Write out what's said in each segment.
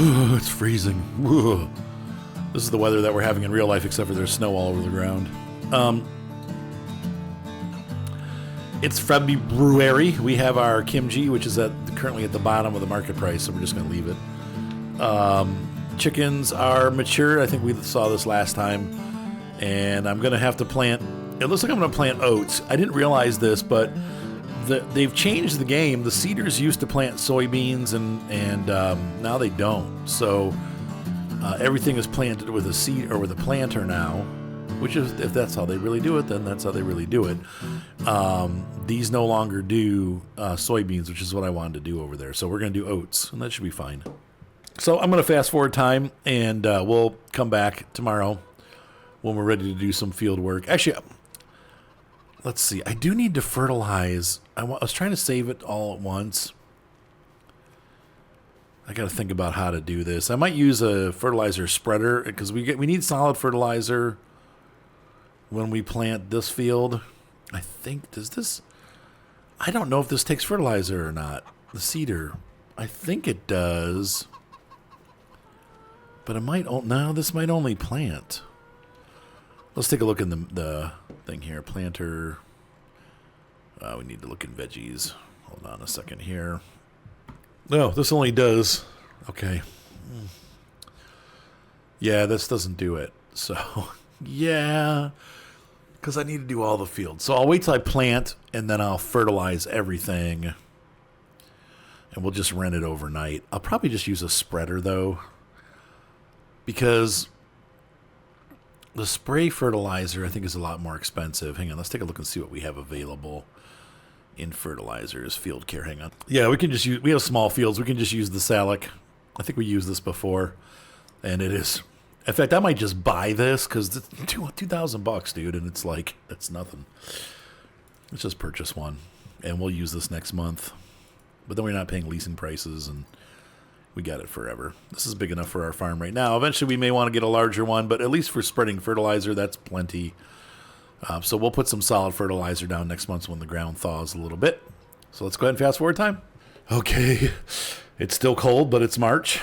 It's freezing. Ugh. This is the weather that we're having in real life, except for there's snow all over the ground. It's February. We have our kimchi, which is currently at the bottom of the market price, so we're just going to leave it. Chickens are mature. I think we saw this last time. And I'm going to have to plant... It looks like I'm going to plant oats. I didn't realize this, but they've changed the game. The seeders used to plant soybeans, and now they don't. So everything is planted with a seed or with a planter now. Which is, if that's how they really do it, then that's how they really do it. These no longer do soybeans, which is what I wanted to do over there. So we're going to do oats, and that should be fine. So I'm going to fast forward time, and we'll come back tomorrow when we're ready to do some field work. Actually, let's see. I do need to fertilize. I was trying to save it all at once. I got to think about how to do this. I might use a fertilizer spreader because we need solid fertilizer when we plant this field. I think, I don't know if this takes fertilizer or not. The cedar. I think it does. But it might, no, this might only plant. Let's take a look in the thing here. Planter. We need to look in veggies. Hold on a second here. No, this only does. Okay. Yeah, this doesn't do it. So, yeah. Because I need to do all the fields. So I'll wait till I plant, and then I'll fertilize everything. And we'll just rent it overnight. I'll probably just use a spreader, though. Because the spray fertilizer, I think, is a lot more expensive. Hang on, let's take a look and see what we have available in fertilizers. Field care, hang on. Yeah, we can just use, we have small fields. We can just use the Salic. I think we used this before. And it is... In fact, I might just buy this because it's $2,000, dude, and it's like, that's nothing. Let's just purchase one, and we'll use this next month. But then we're not paying leasing prices, and we got it forever. This is big enough for our farm right now. Eventually, we may want to get a larger one, but at least for spreading fertilizer, that's plenty. So we'll put some solid fertilizer down next month when the ground thaws a little bit. So let's go ahead and fast forward time. Okay, it's still cold, but it's March.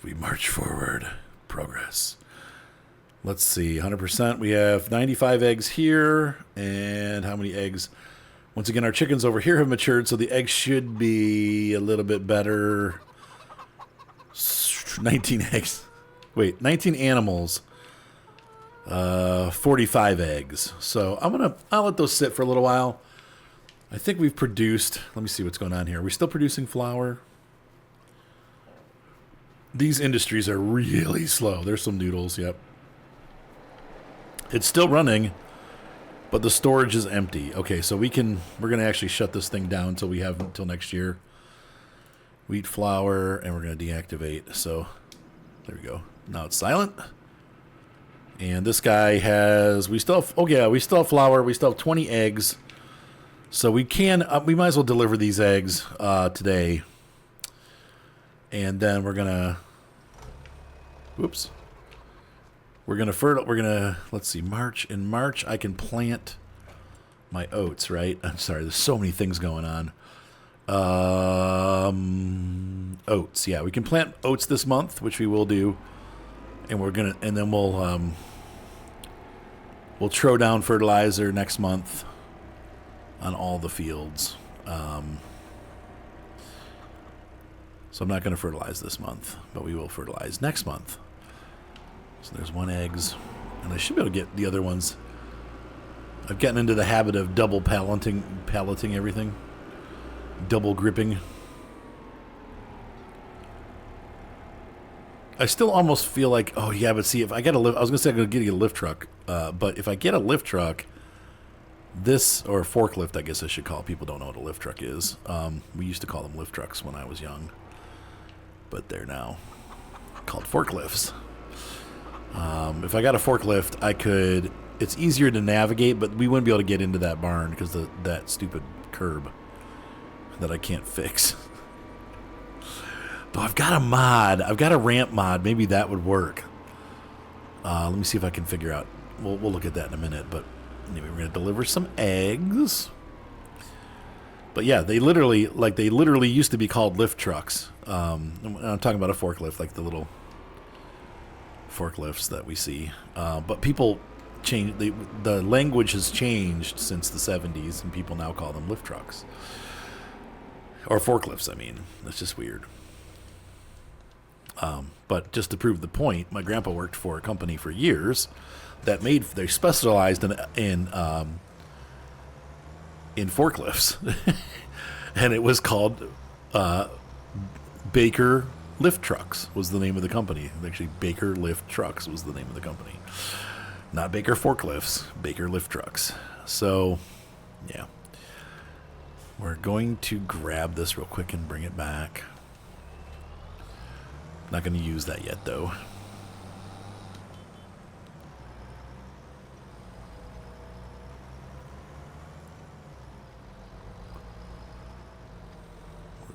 We march forward. Progress. Let's see. 100%. We have 95 eggs here. And how many eggs? Once again, our chickens over here have matured, so the eggs should be a little bit better. 19 eggs. Wait, 19 animals. 45 eggs. So I'll let those sit for a little while. I think we've produced... Let me see what's going on here. Are we still producing flour? These industries are really slow. There's some noodles, yep. It's still running, but the storage is empty. Okay, so we're going to actually shut this thing down until we have until next year. Wheat flour, and we're going to deactivate. So there we go. Now it's silent. And this guy has, we still have flour. We still have 20 eggs. So we might as well deliver these eggs today. And then we're gonna, let's see, March. In March, I can plant my oats, right? I'm sorry, there's so many things going on. Oats, yeah, we can plant oats this month, which we will do. And then we'll throw down fertilizer next month on all the fields. So I'm not going to fertilize this month, but we will fertilize next month. So there's 1 eggs, and I should be able to get the other ones. I've gotten into the habit of double palleting everything, double gripping. I still almost feel like, oh yeah, but see, if I get I was going to say I'm going to get a lift truck, but if I get a lift truck, or a forklift, I guess I should call. People don't know what a lift truck is. We used to call them lift trucks when I was young. But they're now called forklifts. If I got a forklift, it's easier to navigate, but we wouldn't be able to get into that barn because that stupid curb that I can't fix. But I've got a mod. I've got a ramp mod. Maybe that would work. Let me see if I can figure out. We'll look at that in a minute. But anyway, we're going to deliver some eggs. But yeah, they literally used to be called lift trucks. I'm talking about a forklift, like the little forklifts that we see. But people change. The language has changed since the 70s, and people now call them lift trucks or forklifts. I mean, that's just weird. But just to prove the point, my grandpa worked for a company for years that they specialized in forklifts, and it was called Baker Lift Trucks was the name of the company. Actually, Baker Lift Trucks was the name of the company, not Baker Forklifts. Baker Lift Trucks. So, yeah, we're going to grab this real quick and bring it back. Not going to use that yet, though.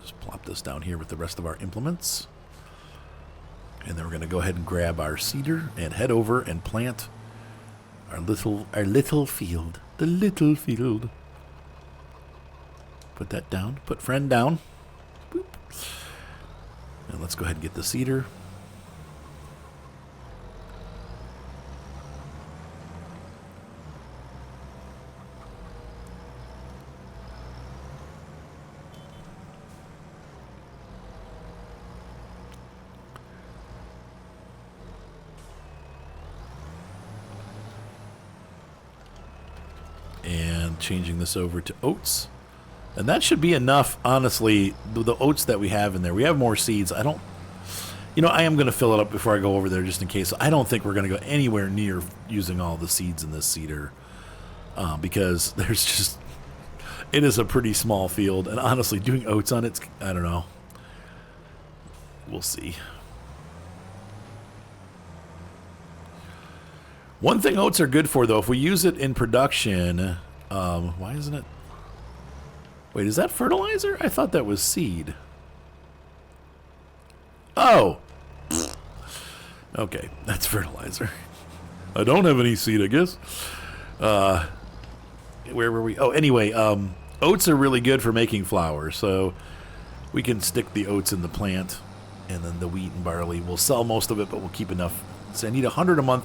Just plop this down here with the rest of our implements. And then we're going to go ahead and grab our seeder and head over and plant our little field. The little field. Put that down. Put friend down. Boop. And let's go ahead and get the seeder. And changing this over to oats. And that should be enough, honestly, the oats that we have in there. We have more seeds. I am going to fill it up before I go over there just in case. I don't think we're going to go anywhere near using all the seeds in this seeder because it is a pretty small field. And honestly, doing oats on it, I don't know. We'll see. One thing oats are good for, though, if we use it in production, why isn't it? Wait, is that fertilizer? I thought that was seed. Oh! Okay, that's fertilizer. I don't have any seed, I guess. Where were we? Oh, anyway, oats are really good for making flour, so we can stick the oats in the plant, and then the wheat and barley. We'll sell most of it, but we'll keep enough. So I need 100 a month.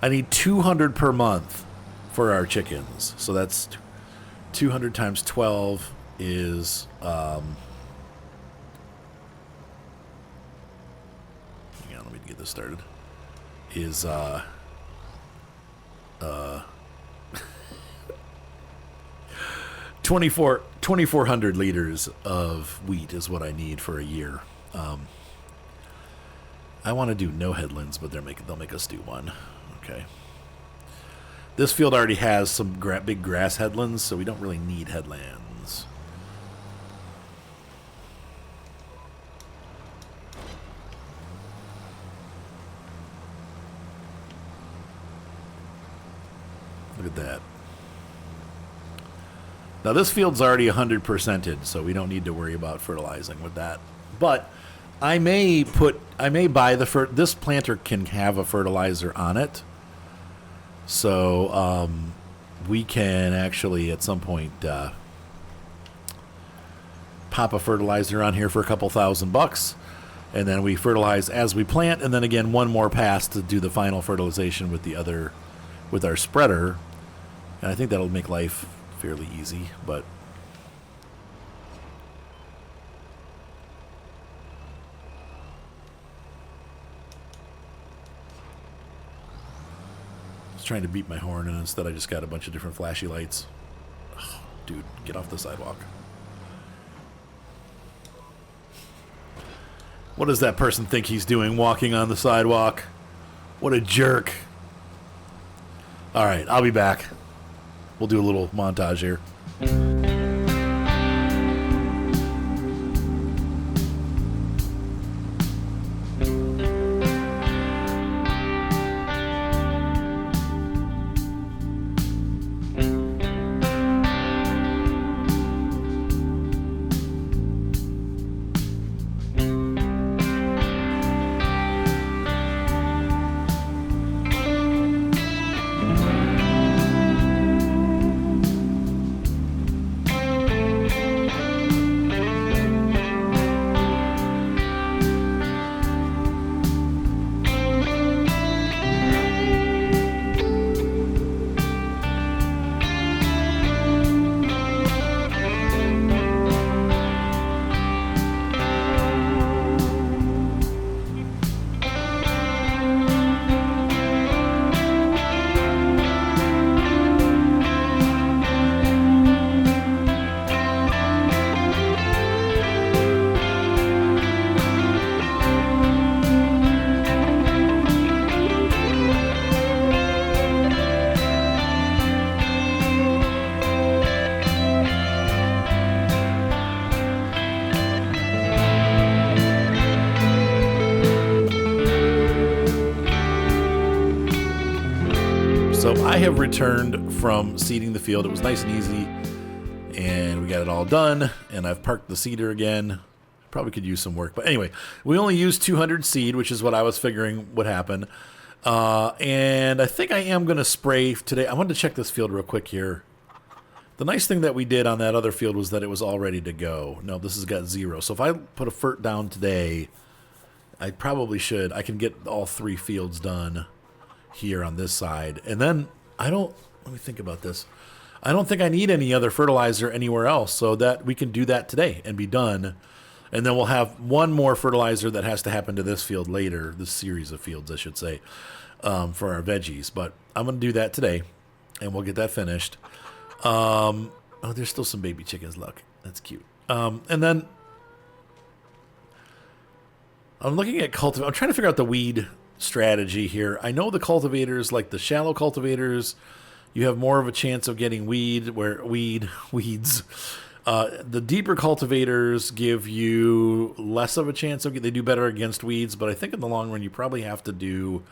I need 200 per month for our chickens. So that's 200 times 12 is hang on, let me get this started. Is 2,400 liters of wheat is what I need for a year. I want to do no headlands, but they'll make us do one. Okay. This field already has some big grass headlands, so we don't really need headlands. Look at that. Now this field's already 100%ed, so we don't need to worry about fertilizing with that. But I may buy this planter can have a fertilizer on it. So we can actually at some point pop a fertilizer on here for a couple $1,000, and then we fertilize as we plant, and then again one more pass to do the final fertilization with our spreader, and I think that'll make life fairly easy. But trying to beat my horn, and instead I just got a bunch of different flashy lights. Oh, dude, get off the sidewalk. What does that person think he's doing walking on the sidewalk? What a jerk. Alright, I'll be back. We'll do a little montage here. I have returned from seeding the field. It was nice and easy, and we got it all done, and I've parked the seeder again. Probably could use some work, but anyway, we only used 200 seed, which is what I was figuring would happen. And I think I am going to spray today. I wanted to check this field real quick here. The nice thing that we did on that other field was that it was all ready to go. No, this has got 0. So if I put a fert down today, I probably should. I can get all 3 fields done here on this side. And then let me think about this. I don't think I need any other fertilizer anywhere else, so that we can do that today and be done. And then we'll have one more fertilizer that has to happen to this field later, this series of fields, I should say, for our veggies. But I'm going to do that today, and we'll get that finished. Oh, there's still some baby chickens. Look, that's cute. And then I'm looking at cultivate. I'm trying to figure out the weed strategy here. I know the cultivators, like the shallow cultivators, you have more of a chance of getting weeds. The deeper cultivators give you less of a chance of they do better against weeds, but I think in the long run you probably have to do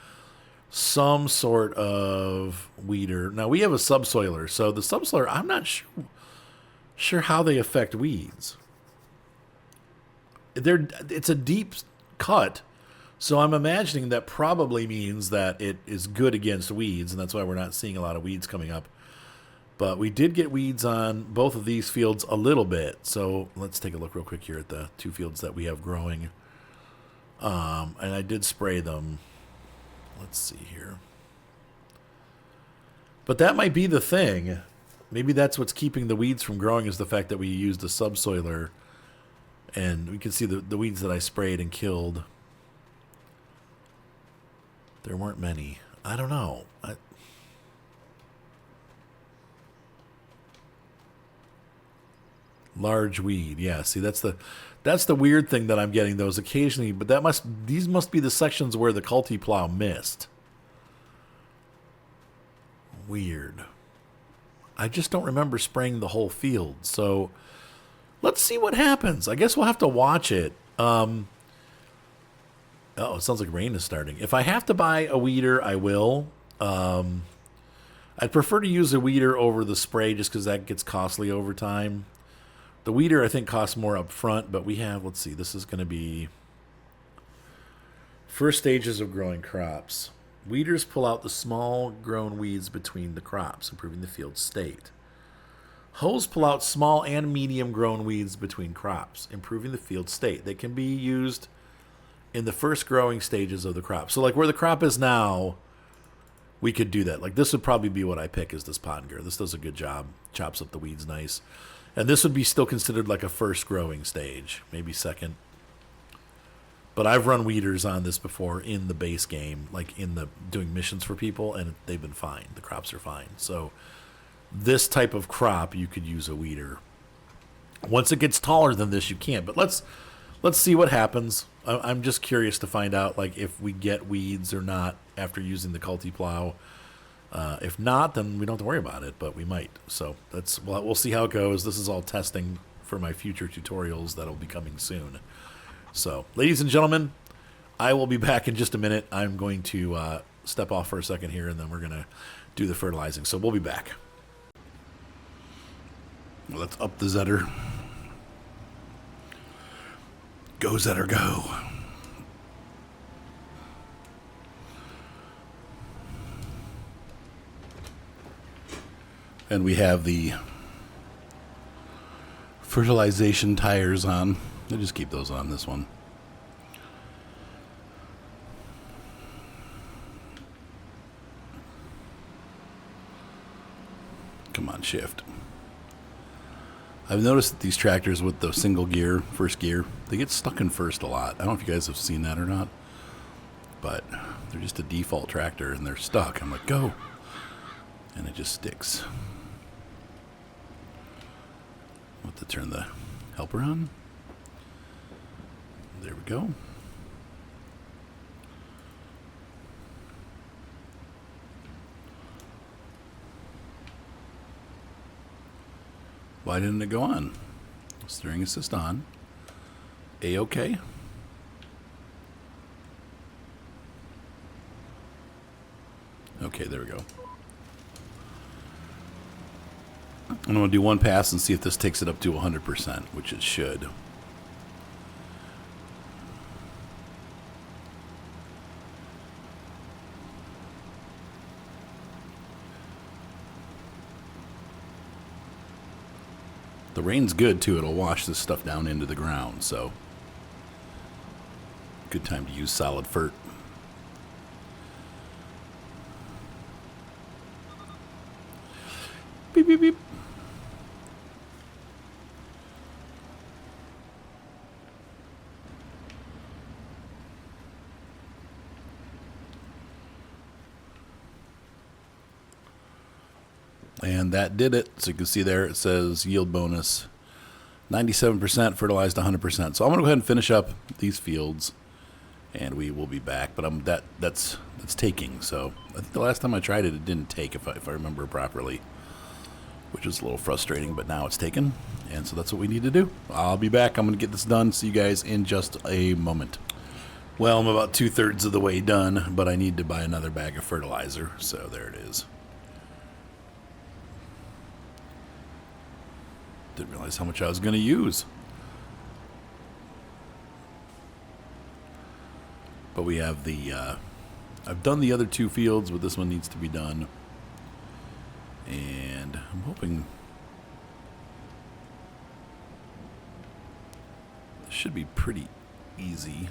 some sort of weeder. Now we have a subsoiler, so the subsoiler I'm not sure how they affect weeds. It's a deep cut, so I'm imagining that probably means that it is good against weeds, and that's why we're not seeing a lot of weeds coming up. But we did get weeds on both of these fields a little bit. So let's take a look real quick here at the 2 fields that we have growing. And I did spray them. Let's see here. But that might be the thing. Maybe that's what's keeping the weeds from growing, is the fact that we used a subsoiler. And we can see the weeds that I sprayed and killed. There weren't many. I don't know. Large weed, yeah. See, that's the weird thing that I'm getting those occasionally. But these must be the sections where the culti plow missed. Weird. I just don't remember spraying the whole field. So let's see what happens. I guess we'll have to watch it. Oh, it sounds like rain is starting. If I have to buy a weeder, I will. I'd prefer to use a weeder over the spray just because that gets costly over time. The weeder, I think, costs more up front, but we have, let's see, this is going to be first stages of growing crops. Weeders pull out the small grown weeds between the crops, improving the field state. Hoes pull out small and medium grown weeds between crops, improving the field state. They can be used in the first growing stages of the crop. So like where the crop is now, we could do that. Like this would probably be what I pick, is this Pottinger. This does a good job, chops up the weeds nice. And this would be still considered like a first growing stage, maybe second. But I've run weeders on this before in the base game, like doing missions for people, and they've been fine. The crops are fine. So this type of crop, you could use a weeder. Once it gets taller than this, you can't. But let's see what happens. I'm just curious to find out like if we get weeds or not after using the culti plow. If not, then we don't have to worry about it, but we might. So we'll see how it goes. This is all testing for my future tutorials that'll be coming soon. So, ladies and gentlemen, I will be back in just a minute. I'm going to step off for a second here, and then we're going to do the fertilizing. So we'll be back. Let's up the Zetter. Go, Zetter, go. And we have the fertilization tires on. I'll just keep those on this one. Come on, shift. I've noticed that these tractors with the single gear, first gear, they get stuck in first a lot. I don't know if you guys have seen that or not, but they're just a default tractor and they're stuck. I'm like, go. And it just sticks. I'll have to turn the helper on. There we go. Why didn't it go on? Steering assist on. A-OK. Okay, there we go. I'm going to do one pass and see if this takes it up to 100%, which it should. The rain's good too. It'll wash this stuff down into the ground, so good time to use solid fert. Beep, beep, beep. And that did it. So you can see there it says yield bonus 97%, fertilized 100%. So I'm going to go ahead and finish up these fields and we will be back. But that's taking. So I think the last time I tried it, it didn't take if I remember properly, which is a little frustrating, but now it's taken. And so that's what we need to do. I'll be back. I'm going to get this done. See you guys in just a moment. Well, I'm about 2/3 of the way done, but I need to buy another bag of fertilizer. So there it is. Didn't realize how much I was going to use. But we have the, I've done the other 2 fields, but this one needs to be done. And I'm hoping this should be pretty easy.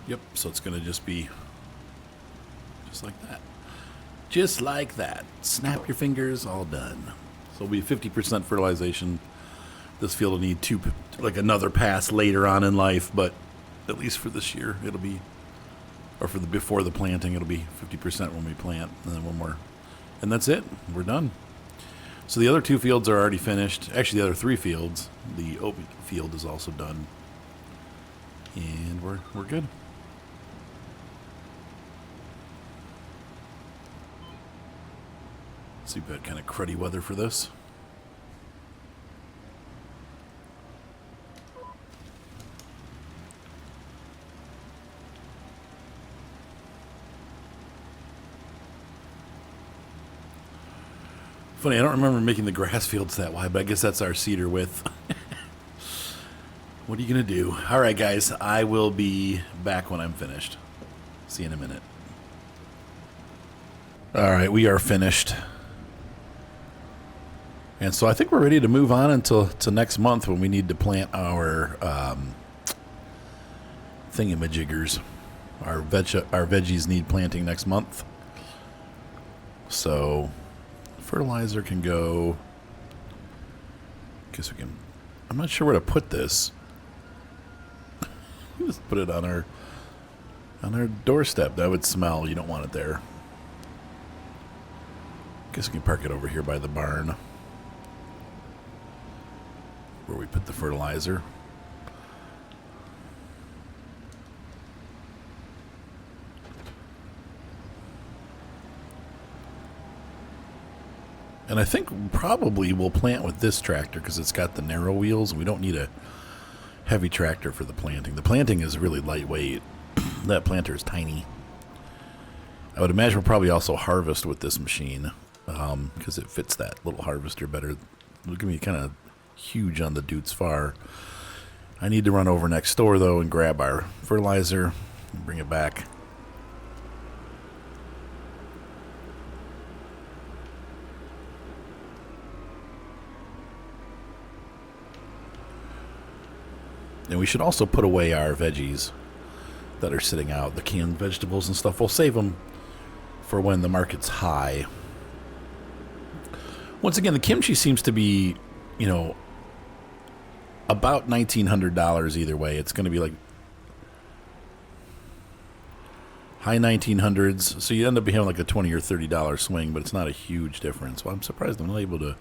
Yep, so it's going to just be just like that. Just like that. Snap your fingers, all done. So it'll be 50% fertilization. This field will need like another pass later on in life, but at least for this year, it'll be, or for the before the planting, it'll be 50% when we plant, and then one more. And that's it. We're done. So the other 2 fields are already finished. Actually, the other 3 fields. The oat field is also done. And we're good. See, we've got kind of cruddy weather for this. Funny, I don't remember making the grass fields that wide, but I guess that's our cedar width. What are you going to do? All right, guys, I will be back when I'm finished. See you in a minute. All right, we are finished. And so I think we're ready to move on until next month when we need to plant our thingamajiggers. Our veggies need planting next month. So fertilizer can go. Guess we can. I'm not sure where to put this. Just put it on our doorstep. That would smell. You don't want it there. Guess we can park it over here by the barn, where we put the fertilizer. And I think probably we'll plant with this tractor because it's got the narrow wheels and we don't need a heavy tractor for the planting. The planting is really lightweight. That planter is tiny. I would imagine we'll probably also harvest with this machine because it fits that little harvester better. It'll give me kind of huge on the Dutes Far. I need to run over next door though and grab our fertilizer and bring it back. And we should also put away our veggies that are sitting out, the canned vegetables and stuff. We'll save them for when the market's high. Once again, the kimchi seems to be, you know, about $1,900 either way. It's going to be like high 1900s. So you end up having like a $20 or $30 swing, but it's not a huge difference. Well, I'm surprised I'm not able to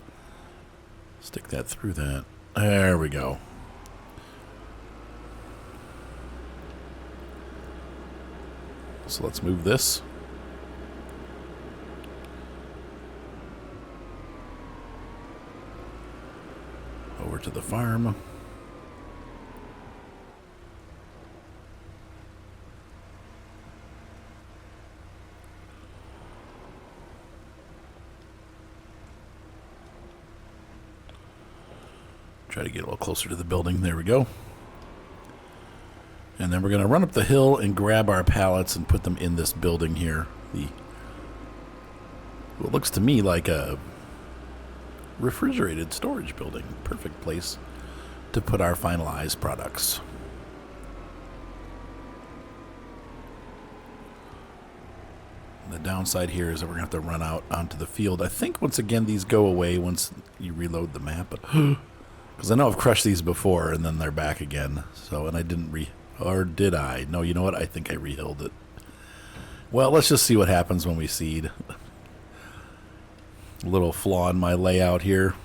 stick that through that. There we go. So let's move this. Over to the farm. Try to get a little closer to the building. There we go. And then we're going to run up the hill and grab our pallets and put them in this building here. What looks to me like a refrigerated storage building. Perfect place to put our finalized products. The downside here is that we're going to have to run out onto the field. I think, once again, these go away once you reload the map. Because I know I've crushed these before, and then they're back again. So, and I didn't or did I? No, you know what? I think I re-hilled it. Well, let's just see what happens when we seed. A little flaw in my layout here.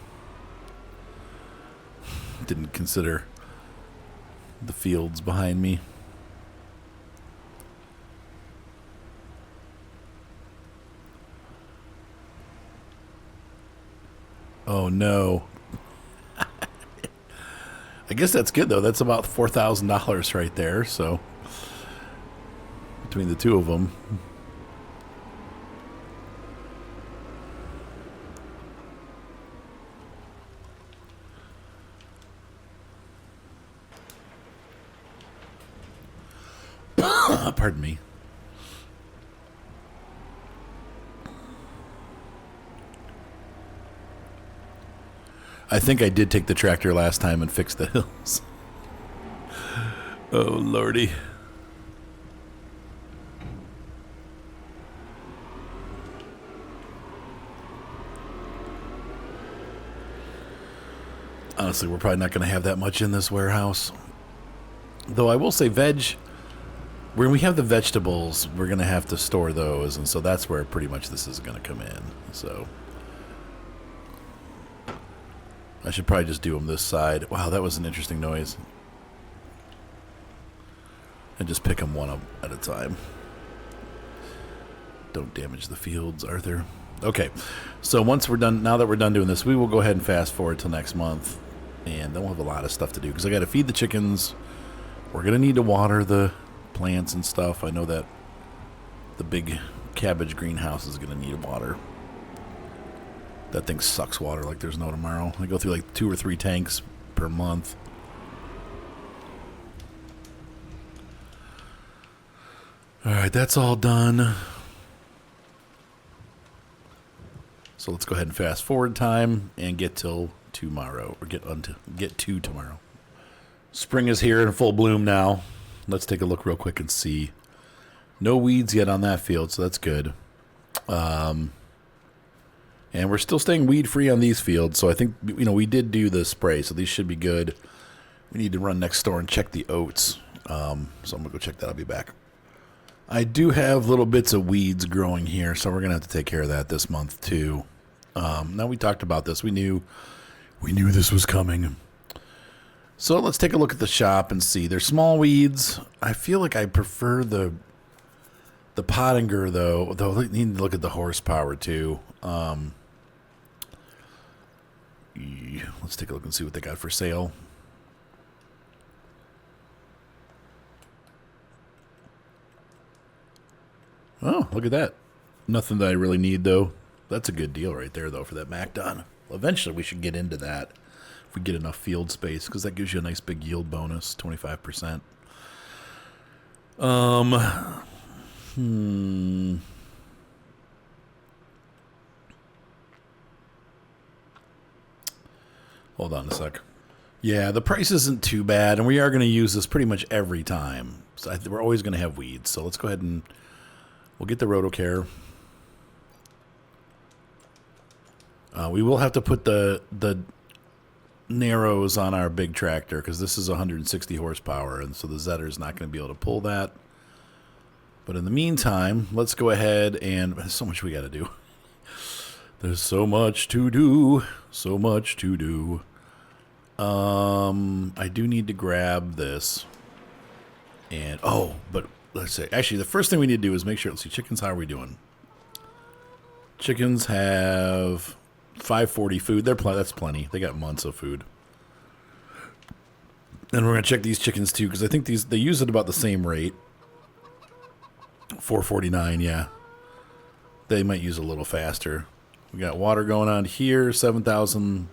Didn't consider the fields behind me. Oh no. I guess that's good though. That's about $4,000 right there, so between the two of them. Pardon me. I think I did take the tractor last time and fix the hills. Oh, lordy. Honestly, we're probably not going to have that much in this warehouse. Though I will say when we have the vegetables, we're going to have to store those. And so that's where pretty much this is going to come in. So I should probably just do them this side. Wow, that was an interesting noise. And just pick them one up at a time. Don't damage the fields, Arthur. Okay, so once we're done, now that we're done doing this, we will go ahead and fast forward till next month. And then we'll have a lot of stuff to do. Because I got to feed the chickens. We're going to need to water the plants and stuff. I know that the big cabbage greenhouse is going to need water. That thing sucks water like there's no tomorrow. I go through like 2 or 3 tanks per month. Alright, that's all done. So let's go ahead and fast forward time and get till tomorrow. Or get to tomorrow. Spring is here in full bloom now. Let's take a look real quick and see. No weeds yet on that field, so that's good. And we're still staying weed-free on these fields, so I think, we did do the spray, so these should be good. We need to run next door and check the oats. So I'm going to go check that. I'll be back. I do have little bits of weeds growing here, so we're going to have to take care of that this month, too. Now, we talked about this. We knew this was coming. So let's take a look at the shop and see. They're small weeds. I feel like I prefer the Pottinger, though I need to look at the horsepower, too. Let's take a look and see what they got for sale. Oh, look at that. Nothing that I really need, though. That's a good deal right there, though, for that MacDon. Well, eventually, we should get into that if we get enough field space, because that gives you a nice big yield bonus, 25%. Hold on a sec. Yeah, the price isn't too bad, and we are going to use this pretty much every time. So we're always going to have weeds. So let's go ahead and we'll get the Rotocare. We will have to put the Narrows on our big tractor because this is 160 horsepower, and so the Zetter is not going to be able to pull that. But in the meantime, let's go ahead and there's so much we got to do. There's so much to do. So much to do. I do need to grab this. And, but let's see. Actually, the first thing we need to do is make sure, let's see, chickens, how are we doing? Chickens have 540 food. That's plenty. They got months of food. And we're going to check these chickens, too, because I think they use it about the same rate. 449, yeah. They might use a little faster. We got water going on here, 7,000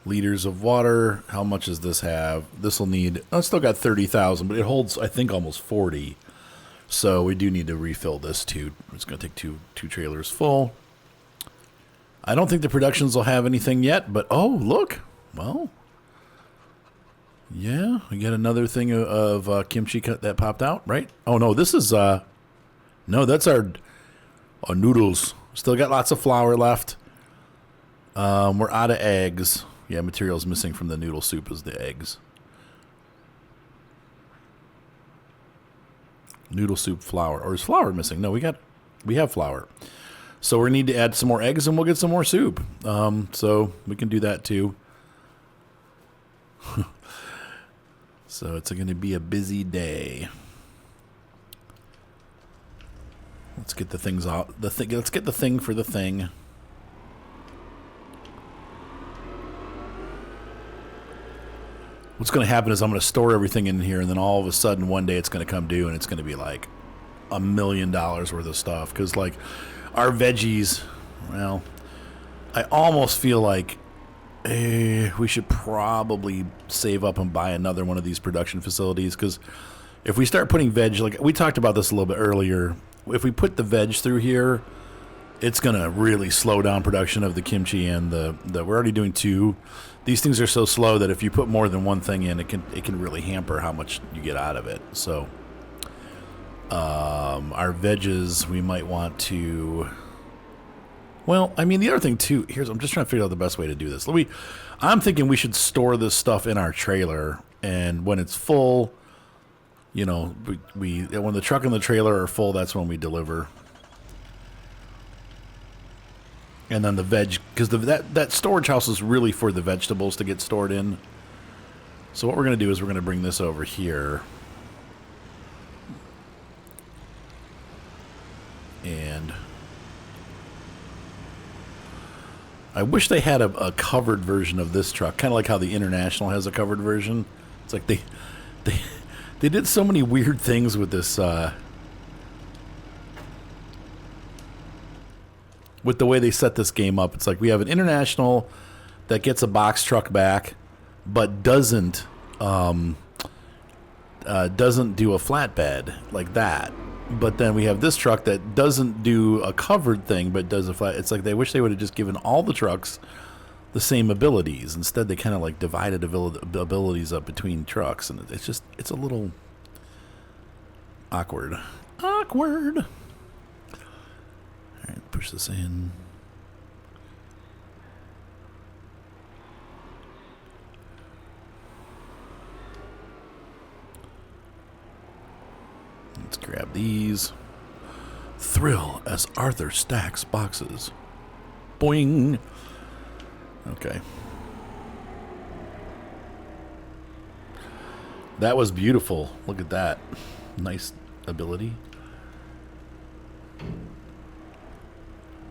liters of water. How much does this have? This will need, oh, it's still got 30,000, but it holds, I think, almost 40. So we do need to refill this too. It's going to take two trailers full. I don't think the productions will have anything yet, but oh, look. Well, yeah, we got another thing of kimchi that popped out, right? Oh, no, this is, no, that's our noodles. Still got lots of flour left. We're out of eggs. Yeah, materials missing from the noodle soup is the eggs. Noodle soup flour. Or is flour missing? No, we have flour. So we need to add some more eggs and we'll get some more soup. So we can do that too. So it's going to be a busy day. Let's get the things out. Let's get the thing for the thing. What's going to happen is I'm going to store everything in here, and then all of a sudden one day it's going to come due, and it's going to be like $1 million worth of stuff. Because like our veggies, well, I almost feel like we should probably save up and buy another one of these production facilities. Because if we start putting veg, like we talked about this a little bit earlier, if we put the veg through here, it's going to really slow down production of the kimchi and the we're already doing 2. These things are so slow that if you put more than one thing in, it can really hamper how much you get out of it. So our veggies, we might want to, well, I mean, the other thing too, I'm just trying to figure out the best way to do this. I'm thinking we should store this stuff in our trailer, and when it's full, you know, when the truck and the trailer are full, that's when we deliver. And then the veg, because that storage house is really for the vegetables to get stored in. So what we're going to do is we're going to bring this over here. And I wish they had a covered version of this truck, kind of like how the International has a covered version. It's like they did so many weird things with this, with the way they set this game up. It's like we have an International that gets a box truck back, but doesn't do a flatbed like that. But then we have this truck that doesn't do a covered thing, but does a flat. It's like they wish they would have just given all the trucks the same abilities. Instead, they kind of like divided abilities up between trucks, and it's a little awkward. Awkward. All right, push this in. Let's grab these. Thrill as Arthur stacks boxes. Boing. Okay. That was beautiful. Look at that. Nice ability.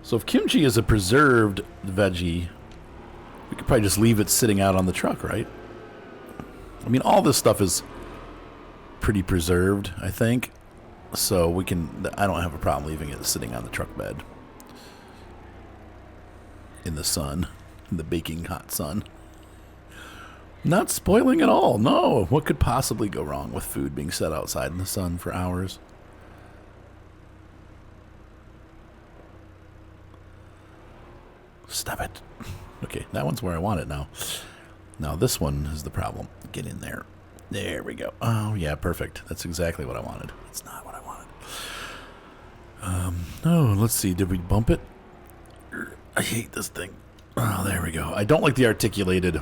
So if kimchi is a preserved veggie, we could probably just leave it sitting out on the truck, right? I mean, all this stuff is pretty preserved, I think. So I don't have a problem leaving it sitting on the truck bed. In the sun. In the baking hot sun. Not spoiling at all. No. What could possibly go wrong with food being set outside in the sun for hours? Stop it. Okay, that one's where I want it now. Now this one is the problem. Get in there. There we go. Oh, yeah, perfect. That's exactly what I wanted. It's not what I wanted. Oh, let's see. Did we bump it? I hate this thing. Oh, there we go. I don't like the articulated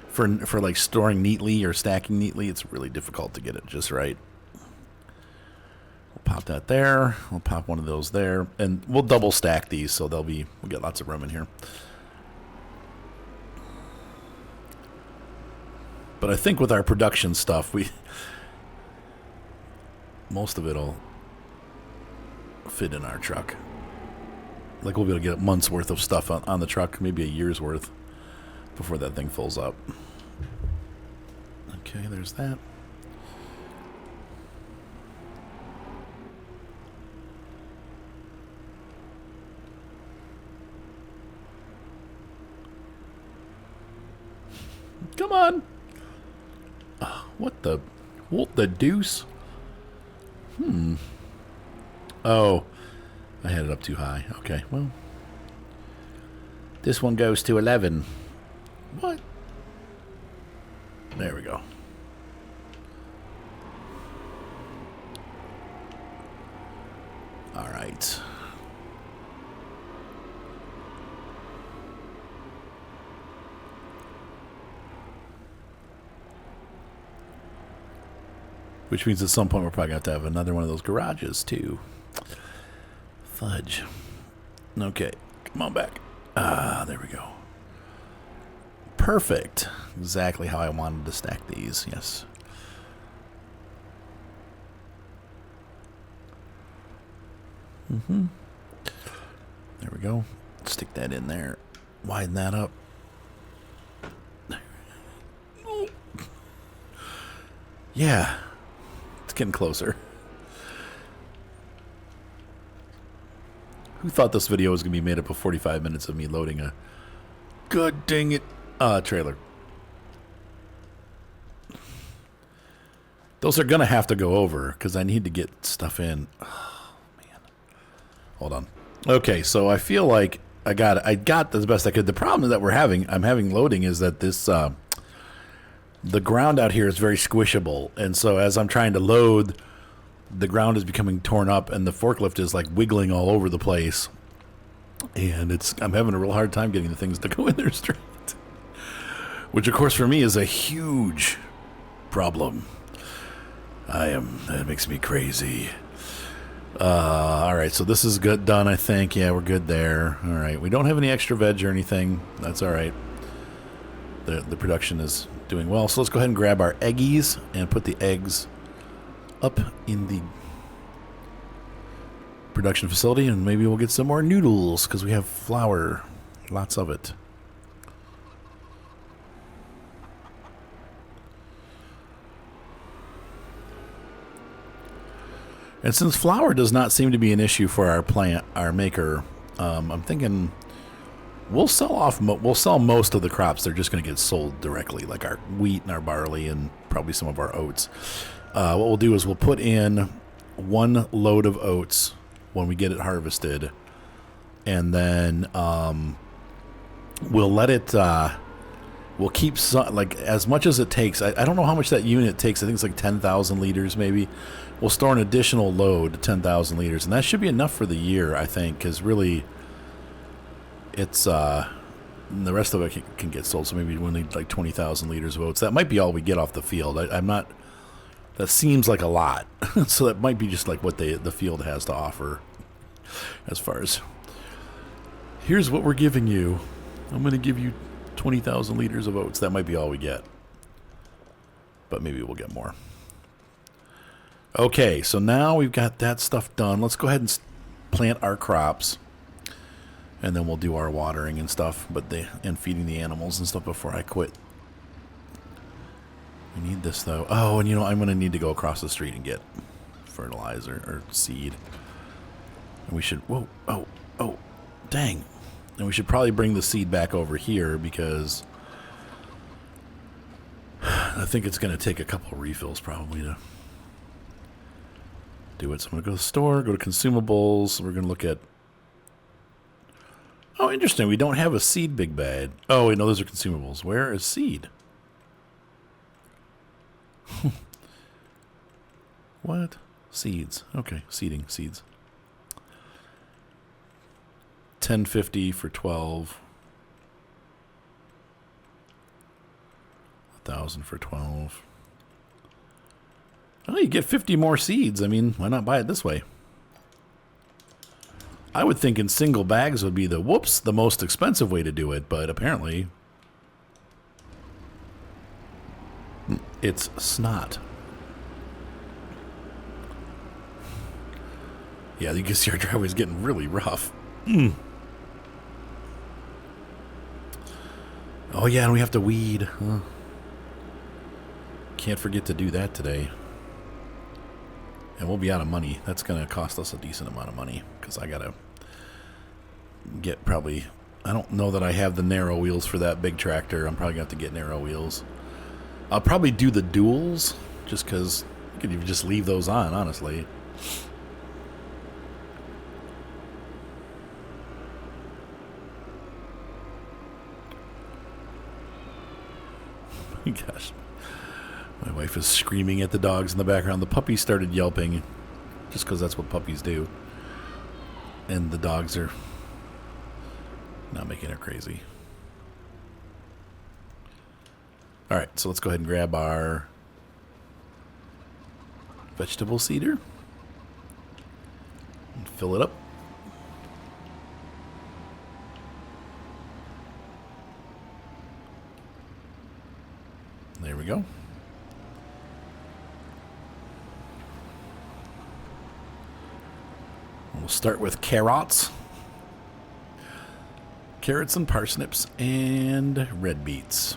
for like storing neatly or stacking neatly. It's really difficult to get it just right. We'll pop that there. We'll pop one of those there. And we'll double stack these so we'll get lots of room in here. But I think with our production stuff, most of it'll fit in our truck. Like we'll be able to get a month's worth of stuff on the truck, maybe a year's worth before that thing fills up. Okay, there's that. Come on. What the deuce? Oh, I had it up too high. Okay, well. This one goes to 11. What? There we go. All right. Which means at some point we're probably going to have another one of those garages, too. Fudge. Okay, come on back. Ah, there we go. Perfect. Exactly how I wanted to stack these, yes. There we go. Stick that in there. Widen that up. Yeah. It's getting closer. Who thought this video was going to be made up of 45 minutes of me loading a... God dang it. Trailer. Those are going to have to go over because I need to get stuff in. Oh, man. Hold on. Okay, so I feel like I got the best I could. The problem that I'm having loading is that this the ground out here is very squishable, and so as I'm trying to load, the ground is becoming torn up, and the forklift is like wiggling all over the place, and I'm having a real hard time getting the things to go in there straight, which of course for me is a huge problem. That makes me crazy. All right, so this is good done, I think. Yeah, we're good there. All right, we don't have any extra veg or anything. That's all right. The production is doing well. So let's go ahead and grab our eggies and put the eggs up in the production facility, and maybe we'll get some more noodles because we have flour, lots of it. And since flour does not seem to be an issue for our maker, I'm thinking we'll sell most of the crops. They're just going to get sold directly, like our wheat and our barley and probably some of our oats. What we'll do is we'll put in 1 load of oats when we get it harvested, and then we'll let it. We'll keep like as much as it takes. I don't know how much that unit takes. I think it's like 10,000 liters, maybe. We'll store an additional load, 10,000 liters, and that should be enough for the year, I think, because really, it's the rest of it can get sold. So maybe we'll need like 20,000 liters of oats. That might be all we get off the field. I'm not. That seems like a lot, so that might be just like what the field has to offer, as far as here's what we're giving you. I'm going to give you 20,000 liters of oats. That might be all we get, but maybe we'll get more. Okay, so now we've got that stuff done. Let's go ahead and plant our crops, and then we'll do our watering and stuff, and feeding the animals and stuff before I quit. We need this though. Oh, and I'm going to need to go across the street and get fertilizer or seed. And we should. Whoa! Oh! Dang! And we should probably bring the seed back over here because I think it's going to take a couple refills probably to do it. So I'm going to go to the store, go to consumables. We're going to look at. Oh, interesting. We don't have a seed big bag. Oh, wait, no, those are consumables. Where is seed? What? Seeds. Okay, seeds. 1050 for 12. 1,000 for 12. Oh, you get 50 more seeds. I mean, why not buy it this way? I would think in single bags would be the most expensive way to do it, but apparently it's snot. Yeah, you can see our driveway's getting really rough. Oh yeah, and we have to weed. Huh? Can't forget to do that today. And we'll be out of money. That's going to cost us a decent amount of money because I got to get probably I don't know that I have the narrow wheels for that big tractor. I'm probably going to have to get narrow wheels. I'll probably do the duals just because you could even just leave those on, honestly. Gosh. My wife is screaming at the dogs in the background. The puppies started yelping just because that's what puppies do. And the dogs are not making her crazy. All right, so let's go ahead and grab our vegetable seeder and fill it up. There we go. We'll start with carrots. Carrots and parsnips and red beets.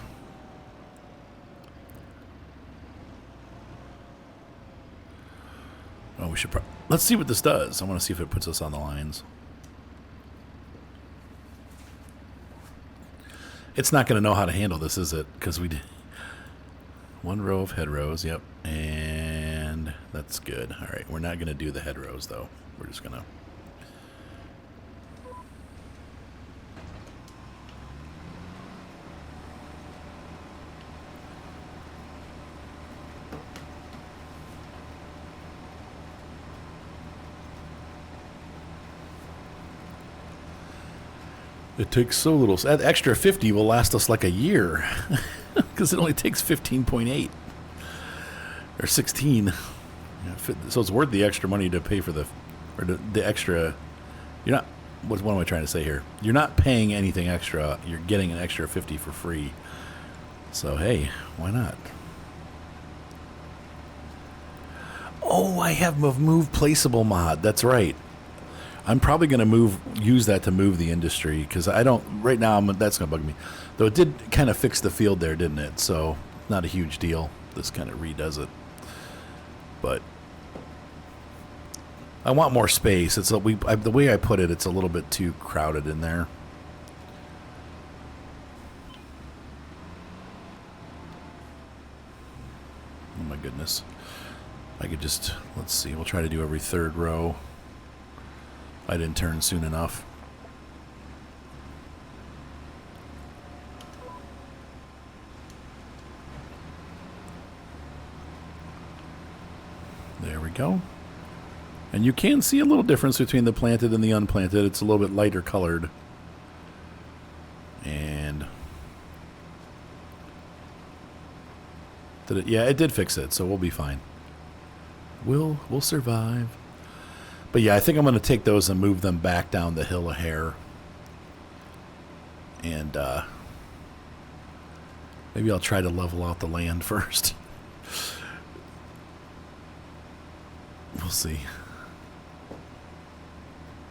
Oh, we should let's see what this does. I want to see if it puts us on the lines. It's not going to know how to handle this, is it? Because we did one row of head rows, yep. And that's good. All right, we're not going to do the head rows, though. We're just going to... It takes so little. That extra 50 will last us like a year because it only takes 15.8 or 16. Yeah, so it's worth the extra money to pay for the extra. You're not. What am I trying to say here? You're not paying anything extra. You're getting an extra 50 for free. So hey, why not? Oh, I have a move placeable mod. That's right. I'm probably going to use that to move the industry because I don't right now. That's going to bug me, though. It did kind of fix the field there, didn't it? So not a huge deal. This kind of redoes it, but I want more space. It's the way I put it. It's a little bit too crowded in there. Oh my goodness! I could just let's see. We'll try to do every third row. I didn't turn soon enough. There we go. And you can see a little difference between the planted and the unplanted. It's a little bit lighter colored. And did it? Yeah, it did fix it, so we'll be fine. We'll survive. But yeah, I think I'm going to take those and move them back down the hill a hair. And maybe I'll try to level out the land first. We'll see.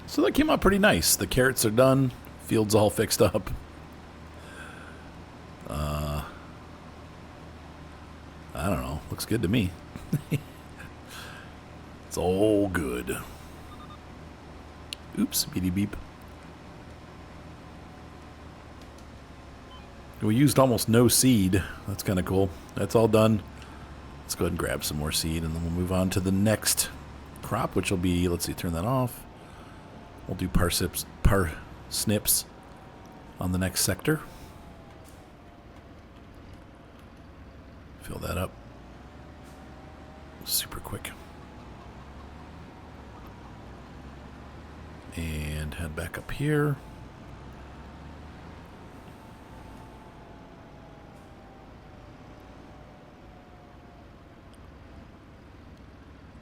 So that came out pretty nice. The carrots are done. Field's all fixed up. I don't know. Looks good to me. It's all good. Oops, beady beep. We used almost no seed. That's kind of cool. That's all done. Let's go ahead and grab some more seed, and then we'll move on to the next crop, which will be, let's see, turn that off. We'll do parsnips on the next sector. Fill that up super quick. And head back up here.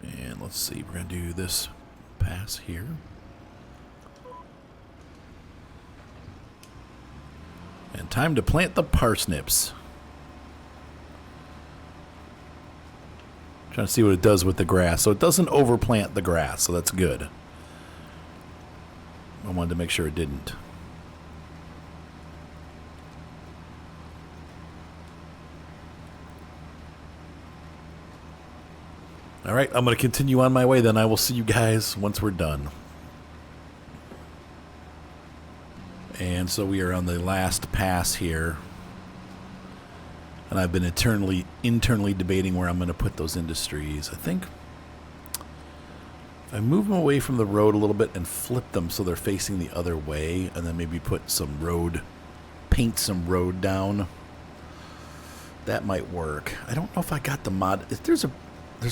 And let's see, we're going to do this pass here. And time to plant the parsnips. Trying to see what it does with the grass. So it doesn't overplant the grass, so that's good. I wanted to make sure it didn't. All right, I'm going to continue on my way then. I will see you guys once we're done. And And so we are on the last pass here. And I've been internally debating where I'm going to put those industries. I think if I move them away from the road a little bit and flip them so they're facing the other way, and then maybe put some road, paint some road down, that might work. I don't know if I got the mod. If there's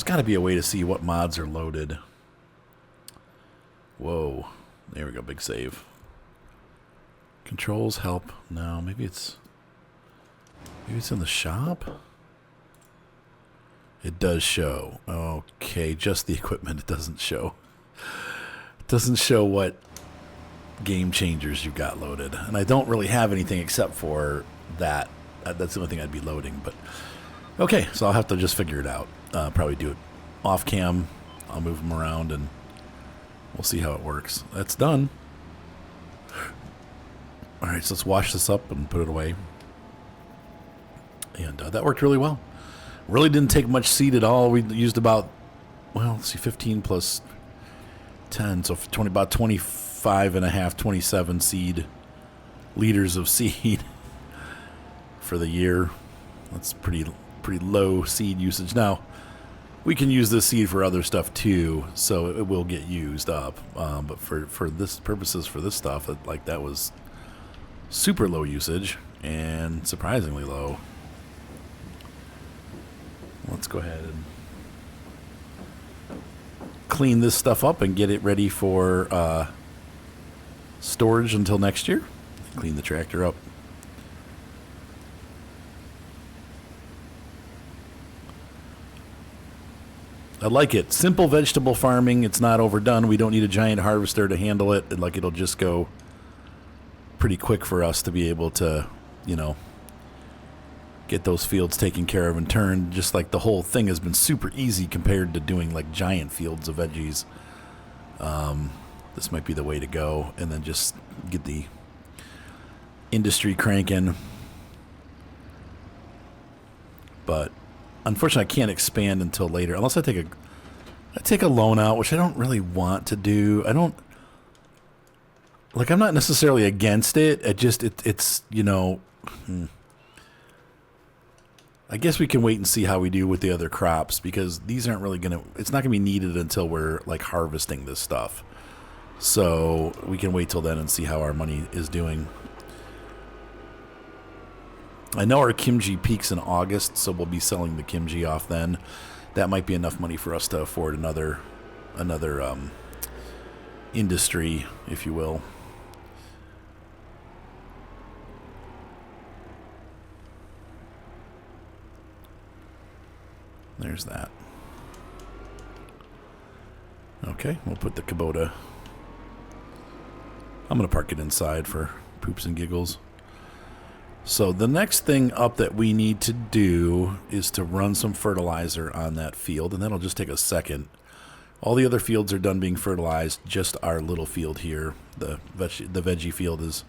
got to be a way to see what mods are loaded. Whoa. There we go. Big save. Controls help. No, maybe it's in the shop. It does show. Okay, just the equipment. It doesn't show. It doesn't show what game changers you've got loaded. And I don't really have anything except for that. That's the only thing I'd be loading. But okay, so I'll have to just figure it out. Probably do it off cam. I'll move them around and we'll see how it works. That's done. All right, so let's wash this up and put it away. And that worked really well. Really didn't take much seed at all. We used about, well, let's see, 15 plus 10, so about 25 and a half, 27 liters of seed for the year. That's pretty low seed usage. Now, we can use this seed for other stuff too, so it will get used up. But for this purposes, for this stuff, that was super low usage and surprisingly low. Let's go ahead and clean this stuff up and get it ready for storage until next year. Clean the tractor up. I like it. Simple vegetable farming. It's not overdone. We don't need a giant harvester to handle it. It'll just go pretty quick for us to be able to, get those fields taken care of and turned. Just like the whole thing has been super easy compared to doing like giant fields of veggies. This might be the way to go, and then just get the industry cranking. But unfortunately, I can't expand until later, unless I take a loan out, which I don't really want to do. I'm not necessarily against it. It's I guess we can wait and see how we do with the other crops, because these aren't really it's not gonna be needed until we're like harvesting this stuff. So we can wait till then and see how our money is doing. I know our kimchi peaks in August, so we'll be selling the kimchi off then. That might be enough money for us to afford another industry, if you will. There's that. Okay, we'll put the Kubota. I'm going to park it inside for poops and giggles. So the next thing up that we need to do is to run some fertilizer on that field, and that'll just take a second. All the other fields are done being fertilized. Just our little field here, the veggie field, is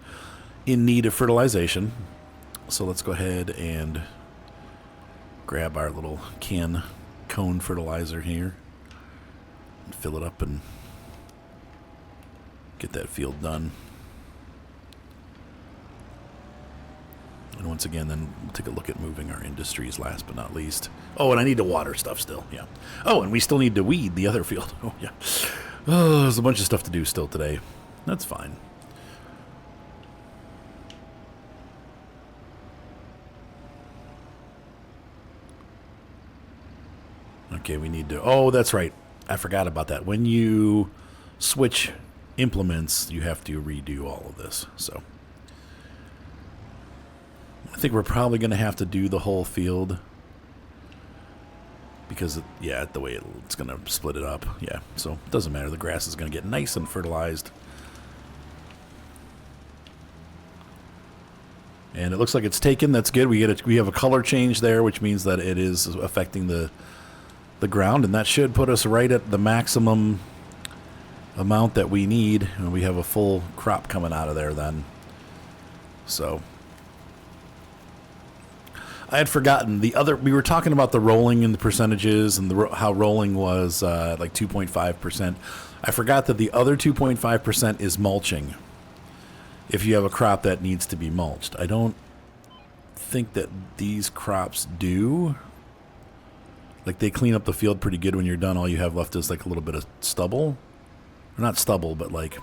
in need of fertilization. So let's go ahead and grab our little cone fertilizer here and fill it up and get that field done. And once again, then we'll take a look at moving our industries last but not least. Oh, and I need to water stuff still, yeah. Oh, and we still need to weed the other field. Oh, yeah. Oh, there's a bunch of stuff to do still today. That's fine. Okay, we need to... Oh, that's right. I forgot about that. When you switch implements, you have to redo all of this. So I think we're probably going to have to do the whole field because, the way it's going to split it up. Yeah, so it doesn't matter. The grass is going to get nice and fertilized. And it looks like it's taken. That's good. We have a color change there, which means that it is affecting the ground, and that should put us right at the maximum amount that we need, and we have a full crop coming out of there then. So I had forgotten we were talking about the rolling and the percentages and how rolling was like 2.5%. I forgot that the other 2.5% is mulching. if you have a crop that needs to be mulched. I don't think that these crops do. Like, they clean up the field pretty good when you're done. All you have left is like a little bit of stubble. Or not stubble, but like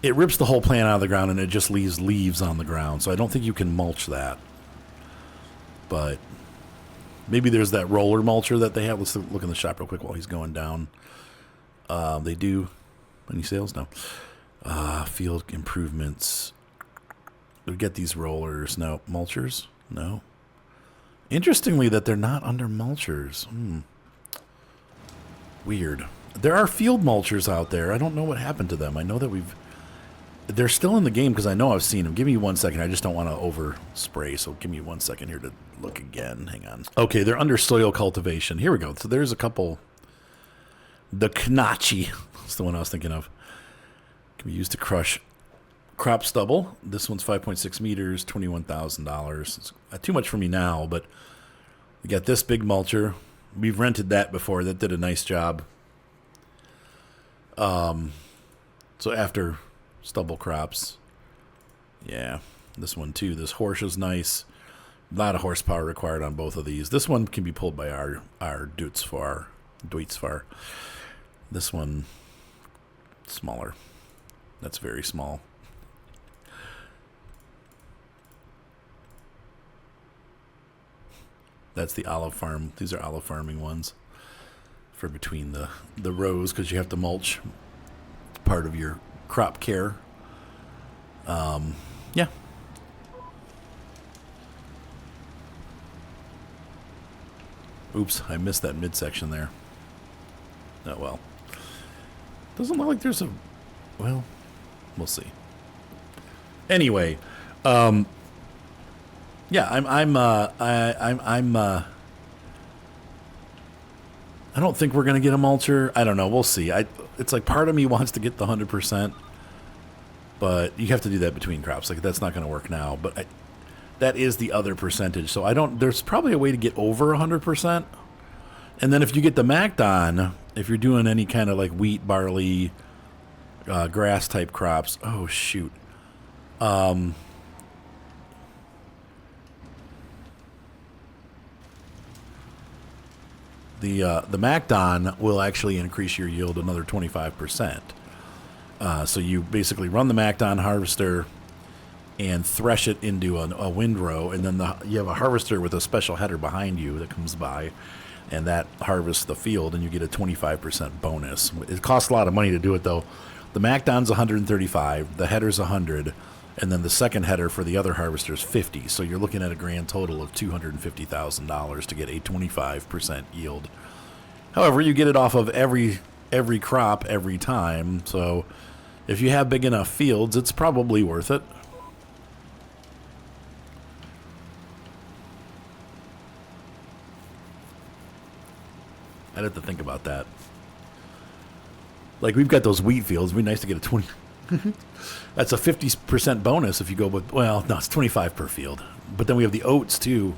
it rips the whole plant out of the ground and it just leaves leaves on the ground. So I don't think you can mulch that. But maybe there's that roller mulcher that they have. Let's look in the shop real quick while he's going down. They do. Any sales? No. Field improvements. We get these rollers. No. Mulchers? No. Interestingly that they're not under mulchers. Weird. There are field mulchers out there. I don't know what happened to them. I know that they're still in the game because I know I've seen them. Give me 1 second. I just don't want to over spray. So give me 1 second here to look again. Hang on. Okay, they're under soil cultivation. Here we go. So there's a couple. The Knachi. That's the one I was thinking of. Can be used to crush crop stubble. This one's 5.6 meters, $21,000. It's too much for me now, but we got this big mulcher. We've rented that before. That did a nice job. So after stubble crops, yeah, this one too. This horse is nice. A lot of horsepower required on both of these. This one can be pulled by our Duitsfar. This one, smaller. That's very small. That's the olive farm. These are olive farming ones for between the rows because you have to mulch. It's part of your crop care. Yeah. Oops, I missed that midsection there. Oh well. Doesn't look like there's a. Well, we'll see. Anyway, yeah, I don't think we're gonna get a mulcher. I don't know. We'll see. It's like part of me wants to get the 100%, but you have to do that between crops. Like that's not gonna work now. But that is the other percentage. So I don't. There's probably a way to get over 100%. And then if you get the MacDon, if you're doing any kind of like wheat, barley, grass type crops. Oh shoot. The MacDon will actually increase your yield another 25%. So you basically run the MacDon harvester and thresh it into a windrow, and then you have a harvester with a special header behind you that comes by, and that harvests the field, and you get a 25% bonus. It costs a lot of money to do it, though. The MacDon's 135, the header's 100, and then the second header for the other harvester is 50. So you're looking at a grand total of $250,000 to get a 25% yield. However, you get it off of every crop every time. So if you have big enough fields, it's probably worth it. I'd have to think about that. Like, we've got those wheat fields. It'd be nice to get a 20. That's a 50% bonus if you go with, well, no, it's 25 per field. But then we have the oats, too,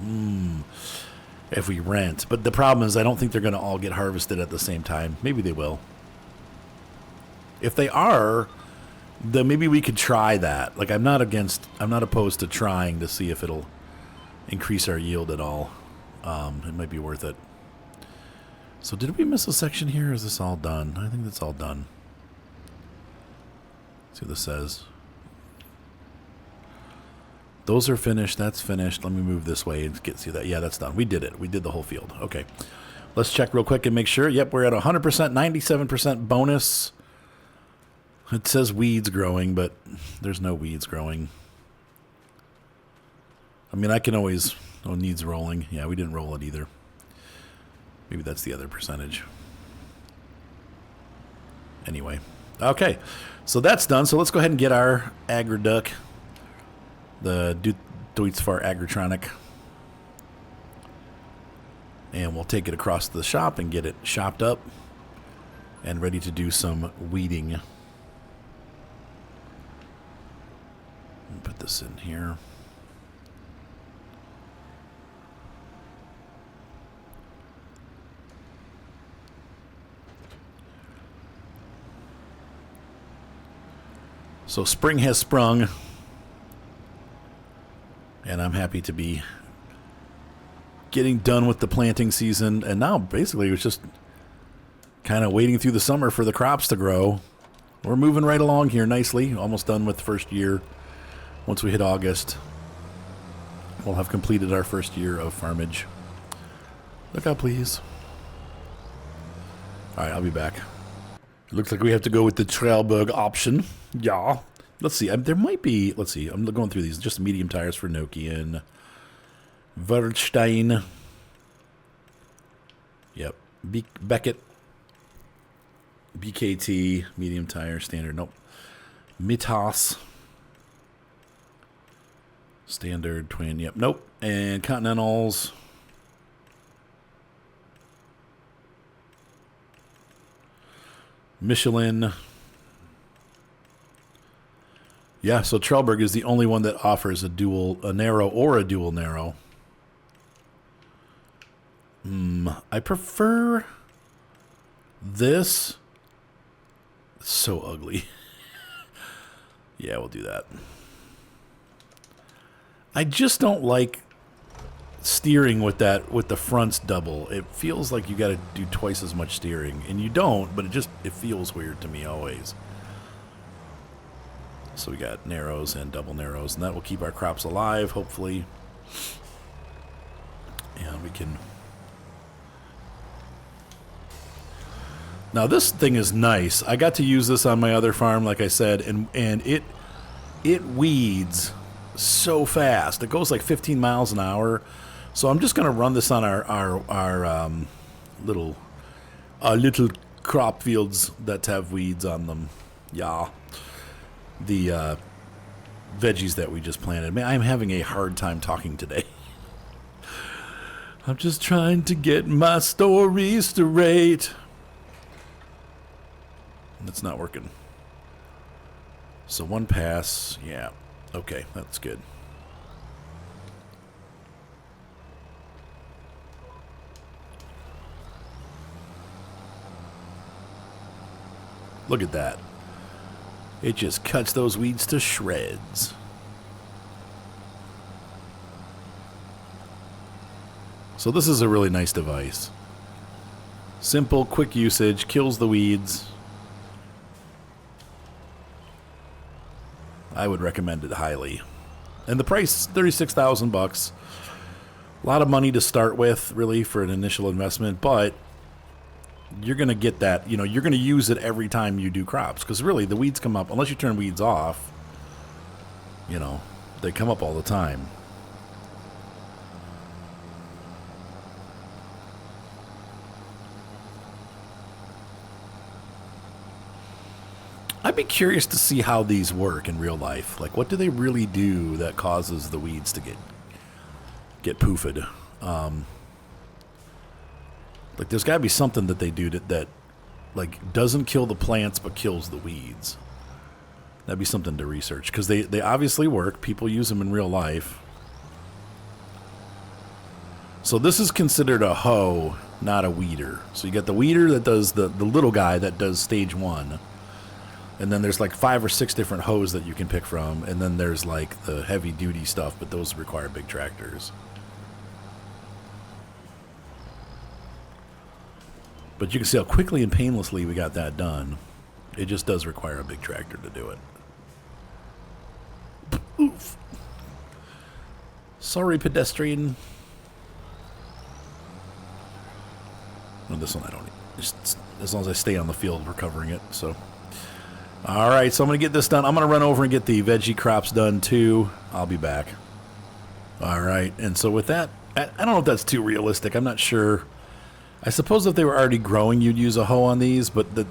if we rent. But the problem is I don't think they're going to all get harvested at the same time. Maybe they will. If they are, then maybe we could try that. Like, I'm not opposed to trying to see if it'll increase our yield at all. It might be worth it. So did we miss a section here, or is this all done? I think that's all done. Let's see what this says. Those are finished. That's finished. Let me move this way and see that. Yeah, that's done. We did it. We did the whole field. Okay. Let's check real quick and make sure. Yep, we're at 100%, 97% bonus. It says weeds growing, but there's no weeds growing. I mean, I can always... Oh, needs rolling. Yeah, we didn't roll it either. Maybe that's the other percentage. Anyway. Okay. So that's done. So let's go ahead and get our AgriDuck. The Duitsfar Agritronic. And we'll take it across to the shop and get it shopped up and ready to do some weeding. Put this in here. So spring has sprung, and I'm happy to be getting done with the planting season. And now basically it's just kind of waiting through the summer for the crops to grow. We're moving right along here nicely. Almost done with the first year. Once we hit August, we'll have completed our first year of farmage. Look out, please. All right, I'll be back. It looks like we have to go with the Trailberg option. Yeah. Let's see. There might be... Let's see. I'm going through these. Just medium tires for Nokian. Verstein. Yep. Beckett. BKT. Medium tire. Standard. Nope. Mitas. Standard. Twin. Yep. Nope. And Continentals. Michelin. Yeah, so Trailberg is the only one that offers a narrow or a dual narrow. I prefer this. It's so ugly. Yeah, we'll do that. I just don't like steering with the fronts double. It feels like you got to do twice as much steering, and you don't, but it feels weird to me always. So we got narrows and double narrows, and that will keep our crops alive, hopefully. And we can... Now this thing is nice. I got to use this on my other farm, like I said, and it weeds so fast. It goes like 15 miles an hour. So I'm just going to run this on our little crop fields that have weeds on them. Yeah. The veggies that we just planted. Man, I'm having a hard time talking today. I'm just trying to get my story straight. That's not working. So one pass. Yeah. Okay, that's good. Look at that. It just cuts those weeds to shreds. So this is a really nice device. Simple, quick usage, kills the weeds. I would recommend it highly. And the price, $36,000. A lot of money to start with, really, for an initial investment, but you're going to get that, you're going to use it every time you do crops. Because really, the weeds come up, unless you turn weeds off, they come up all the time. I'd be curious to see how these work in real life. Like, what do they really do that causes the weeds to get poofed? Like, there's got to be something that they do that like doesn't kill the plants but kills the weeds. That'd be something to research, because they obviously work. People use them in real life. So this is considered a hoe, not a weeder. So you got the weeder that does the little guy that does stage 1. And then there's like 5 or 6 different hoes that you can pick from. And then there's like the heavy duty stuff, but those require big tractors. But you can see how quickly and painlessly we got that done. It just does require a big tractor to do it. Oof. Sorry, pedestrian. No, this one I don't need. Just, as long as I stay on the field recovering it, so... All right, so I'm going to get this done. I'm going to run over and get the veggie crops done, too. I'll be back. All right, and so with that, I don't know if that's too realistic. I'm not sure. I suppose if they were already growing, you'd use a hoe on these, but the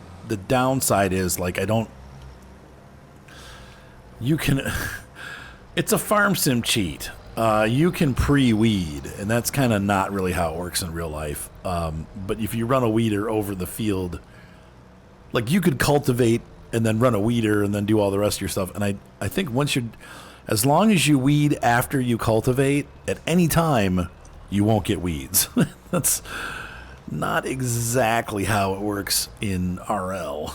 downside is, like, you can... It's a farm sim cheat. You can pre-weed, and that's kind of not really how it works in real life. But if you run a weeder over the field, like, you could cultivate and then run a weeder and then do all the rest of your stuff. And I think as long as you weed after you cultivate, at any time, you won't get weeds. That's not exactly how it works in RL,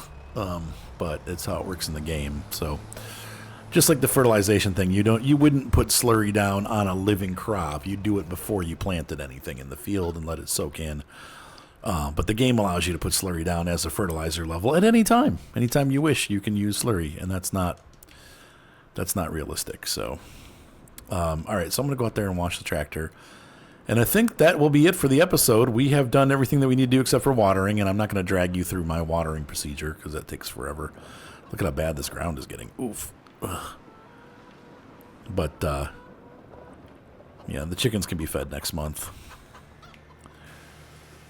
but it's how it works in the game. So Just like the fertilization thing, you wouldn't put slurry down on a living crop. You do it before you planted anything in the field and let it soak in. But the game allows you to put slurry down as a fertilizer level at any time. Anytime you wish, you can use slurry, and that's not realistic. So, all right. So I'm gonna go out there and wash the tractor, and I think that will be it for the episode. We have done everything that we need to do except for watering, and I'm not gonna drag you through my watering procedure because that takes forever. Look at how bad this ground is getting. Oof. Ugh. But yeah, the chickens can be fed next month.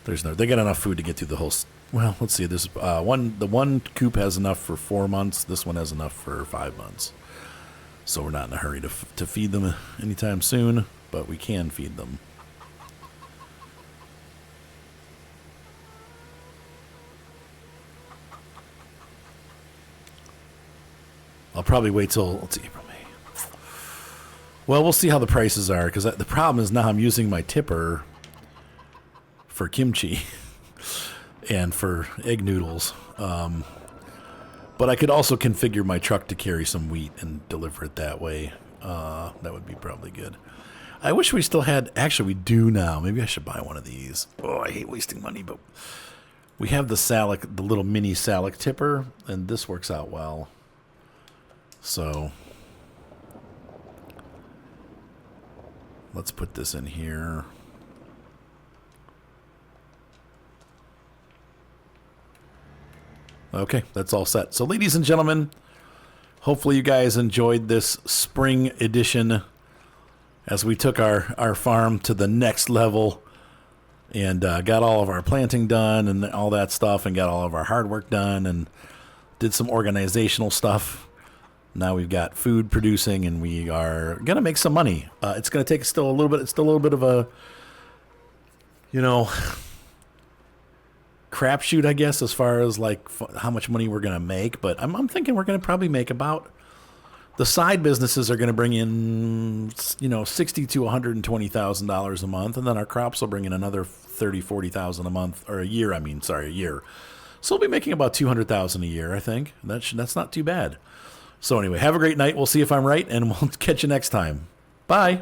They got enough food to get through the whole. Well, let's see. This the one coop has enough for 4 months. This one has enough for 5 months. So we're not in a hurry to feed them anytime soon, but we can feed them. I'll probably wait till, let's see, April, May. Well, we'll see how the prices are, because the problem is now I'm using my tipper for kimchi and for egg noodles. But I could also configure my truck to carry some wheat and deliver it that way. That would be probably good. I wish we still had, actually we do now. Maybe I should buy one of these. Oh, I hate wasting money, but we have the Salic, the little mini Salic tipper, and this works out well. So let's put this in here. Okay, that's all set. So ladies and gentlemen, hopefully you guys enjoyed this spring edition as we took our farm to the next level and got all of our planting done and all that stuff and got all of our hard work done and did some organizational stuff. Now we've got food producing, and we are gonna make some money. It's gonna take still a little bit. It's still a little bit of a, crapshoot, I guess, as far as like how much money we're gonna make. But I'm thinking we're gonna probably make about. The side businesses are gonna bring in, $60,000 to $120,000 a month, and then our crops will bring in another $30,000-$40,000 a month or a year. A year. So we'll be making about $200,000 a year, I think. That's not too bad. So anyway, have a great night. We'll see if I'm right, and we'll catch you next time. Bye.